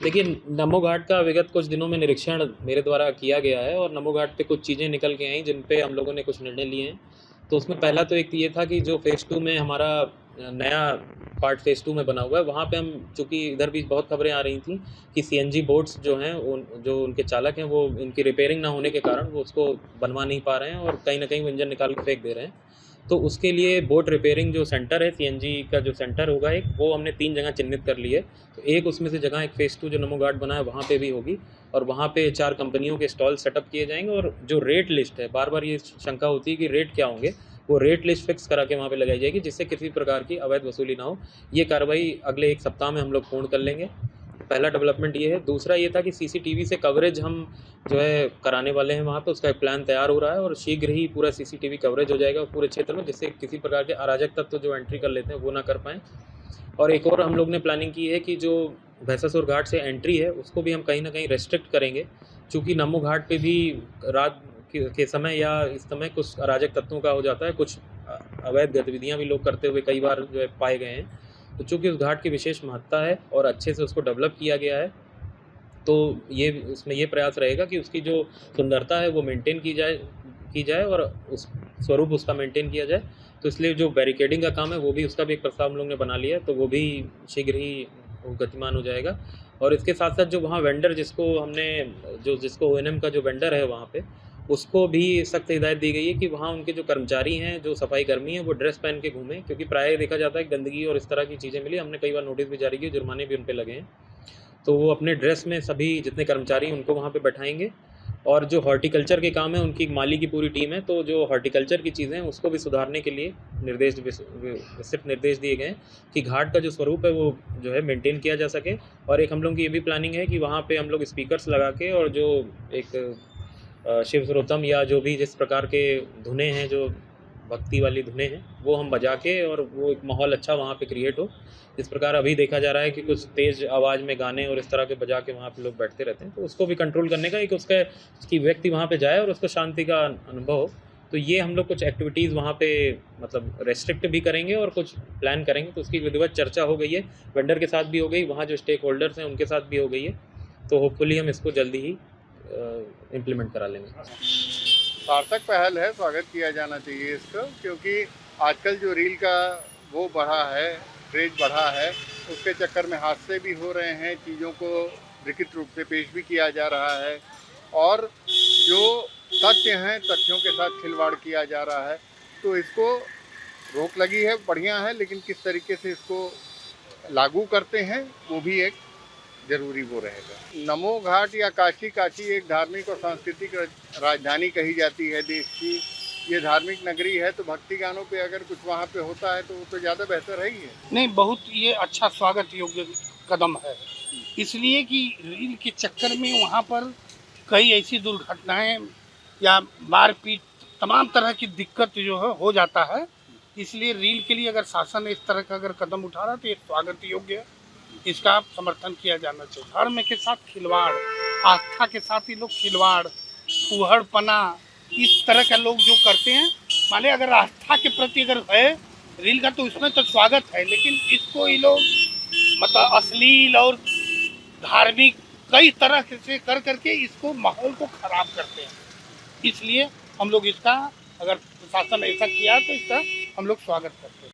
देखिए, नमो घाट का विगत कुछ दिनों में निरीक्षण मेरे द्वारा किया गया है और नमो घाट पे कुछ चीज़ें निकल के आईं जिन पे हम लोगों ने कुछ निर्णय लिए हैं। तो उसमें पहला तो एक ये था कि जो फ़ेज़ 2 में हमारा नया पार्ट फ़ेज़ 2 में बना हुआ है, वहाँ पे हम चूँकि इधर भी बहुत खबरें आ रही थी कि सीएनजी बोट्स जो हैं, उन जो उनके चालक हैं, वो इनकी रिपेयरिंग ना होने के कारण वो उसको बनवा नहीं पा रहे हैं और कहीं न कहीं वो इंजन निकाल के फेंक दे रहे हैं। तो उसके लिए बोट रिपेयरिंग जो सेंटर है, सीएनजी का जो सेंटर होगा एक, वो हमने 3 जगह चिन्हित कर ली है। तो एक उसमें से जगह एक फ़ेज़ 2 जो नमो घाट बना है वहाँ पे भी होगी और वहाँ पे 4 कंपनियों के स्टॉल सेटअप किए जाएँगे और जो रेट लिस्ट है, बार-बार ये शंका होती है कि रेट क्या होंगे, वो रेट लिस्ट फ़िक्स करा के वहाँ पे लगाई जाएगी जिससे किसी प्रकार की अवैध वसूली ना हो। ये कार्रवाई अगले 1 सप्ताह में हम लोग पूर्ण कर लेंगे। पहला डेवलपमेंट ये है। दूसरा ये था कि सीसीटीवी से कवरेज हम जो है कराने वाले हैं वहाँ पे, उसका एक प्लान तैयार हो रहा है और शीघ्र ही पूरा सीसीटीवी कवरेज हो जाएगा पूरे क्षेत्र में, जिससे किसी प्रकार के अराजक तत्व जो एंट्री कर लेते हैं वो ना कर पाएँ। और एक और हम लोग ने प्लानिंग की है कि जो भैंसासुर घाट से एंट्री है उसको भी हम कहीं न कहीं रेस्ट्रिक्ट करेंगे, चूँकि नमो घाट पे भी रात के समय या इस समय कुछ अराजक तत्वों का हो जाता है, कुछ अवैध गतिविधियाँ भी लोग करते हुए कई बार जो है पाए गए हैं। तो चूँकि उस घाट की विशेष महत्ता है और अच्छे से उसको डेवलप किया गया है, तो ये उसमें ये प्रयास रहेगा कि उसकी जो सुंदरता है वो मेंटेन की जाए और उस स्वरूप उसका मेंटेन किया जाए। तो इसलिए जो बैरिकेडिंग का काम है वो भी, उसका भी एक प्रस्ताव हम लोग ने बना लिया है, तो वो भी शीघ्र ही वो गतिमान हो जाएगा। और इसके साथ-साथ जो वहाँ वेंडर जिसको ओएनएम का जो वेंडर है वहाँ पे, उसको भी सख्त हिदायत दी गई है कि वहाँ उनके जो कर्मचारी हैं, जो सफाई कर्मी हैं, वो ड्रेस पहन के घूमें, क्योंकि प्रायः देखा जाता है गंदगी और इस तरह की चीज़ें मिली। हमने कई बार नोटिस भी जारी किए, जुर्माने भी उन पे लगे हैं। तो वो अपने ड्रेस में सभी जितने कर्मचारी हैं उनको वहाँ पे बैठाएँगे और जो हॉर्टिकल्चर के काम है उनकी माली की पूरी टीम है, तो जो हॉर्टिकल्चर की चीज़ें हैं उसको भी सुधारने के लिए विस्तृत निर्देश दिए गए हैं कि घाट का जो स्वरूप है वो जो है मेंटेन किया जा सके। और एक हम लोगों की ये भी प्लानिंग है कि वहाँ पे हम लोग स्पीकर्स लगा के और जो एक शिव श्रोतम या जो भी जिस प्रकार के धुनें हैं, जो भक्ति वाली धुनें हैं, वो हम बजा के और वो एक माहौल अच्छा वहाँ पे क्रिएट हो। जिस प्रकार अभी देखा जा रहा है कि कुछ तेज़ आवाज़ में गाने और इस तरह के बजा के वहाँ पे लोग बैठते रहते हैं, तो उसको भी कंट्रोल करने का एक कि व्यक्ति वहाँ पे जाए और उसको शांति का अनुभव हो। तो ये हम लोग कुछ एक्टिविटीज़ वहाँ पे मतलब रेस्ट्रिक्ट भी करेंगे और कुछ प्लान करेंगे, तो उसकी विधिवत चर्चा हो गई है। वेंडर के साथ भी हो गई, वहाँ जो स्टेक होल्डर्स हैं उनके साथ भी हो गई है। तो होपफुली हम इसको जल्दी ही इम्प्लीमेंट करा लेंगे। सार्थक पहल है, स्वागत किया जाना चाहिए इसको, क्योंकि आजकल जो रील का वो बढ़ा है, क्रेज बढ़ा है, उसके चक्कर में हादसे भी हो रहे हैं, चीज़ों को विकृत रूप से पेश भी किया जा रहा है और जो तथ्य हैं तथ्यों के साथ खिलवाड़ किया जा रहा है। तो इसको रोक लगी है, बढ़िया है, लेकिन किस तरीके से इसको लागू करते हैं वो भी एक जरूरी वो रहेगा। नमो घाट या काशी, काशी एक धार्मिक और सांस्कृतिक राजधानी कही जाती है देश की। ये धार्मिक नगरी है, तो भक्ति गानों पे अगर कुछ वहाँ पे होता है तो वो तो ज़्यादा बेहतर है ही है। नहीं, बहुत ये अच्छा स्वागत योग्य कदम है, इसलिए कि रील के चक्कर में वहाँ पर कई ऐसी दुर्घटनाएं या मारपीट, तमाम तरह की दिक्कत जो है हो जाता है। इसलिए रील के लिए अगर शासन इस तरह का अगर कदम उठा रहा है तो ये स्वागत योग्य है, इसका समर्थन किया जाना चाहिए। धर्म के साथ खिलवाड़, आस्था के साथ ही लोग खिलवाड़, फूहड़पना, इस तरह का लोग जो करते हैं, माने अगर आस्था के प्रति अगर है रील का तो इसमें तो स्वागत है, लेकिन इसको ये लोग मतलब अश्लील और धार्मिक कई तरह से कर करके इसको माहौल को खराब करते हैं। इसलिए हम लोग इसका, अगर प्रशासन ऐसा किया तो इसका हम लोग स्वागत करते हैं।